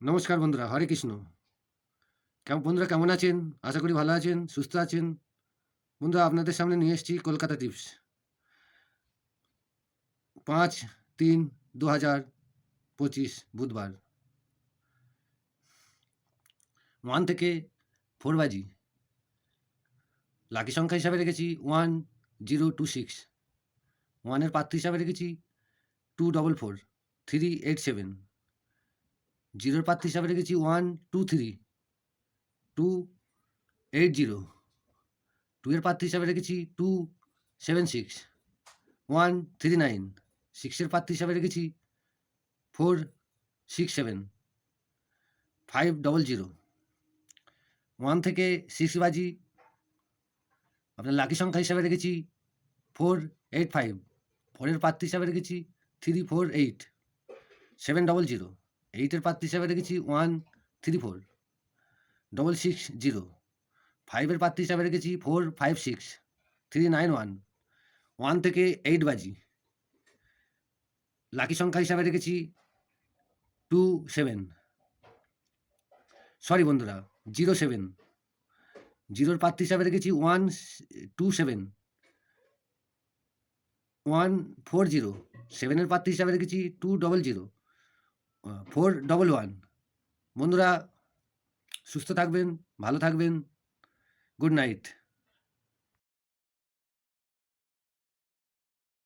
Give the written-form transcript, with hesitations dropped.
নমস্কার বন্ধুরা, হরে কৃষ্ণ। বন্ধুরা কেমন আছেন? আশা করি ভালো আছেন, সুস্থ আছেন। বন্ধুরা আপনাদের সামনে নিয়ে এসেছি কলকাতা টিপস। ৫-৩-২০২৫ বুধবার 1 থেকে 4 বাজি। লাকি সংখ্যা হিসাবে রেখেছি 1026। 1 এর প্রার্থী হিসাবে রেখেছি 244, 387। 0 এর প্রার্থী হিসাবে রেখেছি 123, 280। 2 এর প্রার্থী হিসাবে রেখেছি 276, 139। 6 এর প্রার্থী হিসাবে রেখেছি 467, 500। 1 থেকে 6 বাজি আপনার লাকি সংখ্যা হিসাবে রেখেছি 485। 4 এর প্রার্থী হিসাবে রেখেছি 348, 700। 8 এর প্রার্থী হিসাবে রেখেছি 134, 660। 5 এর প্রার্থী হিসাবে রেখেছি 456, 391। 1 থেকে 8 বাজি লাকি সংখ্যা হিসাবে রেখেছি 27। সরি বন্ধুরা, 07। 0 এর প্রার্থী হিসাবে রেখেছি 127, 140। 7 এর প্রার্থী হিসাবে রেখেছি 200, 411। বন্ধুরা সুস্থ থাকবেন, ভালো থাকবেন। Good night.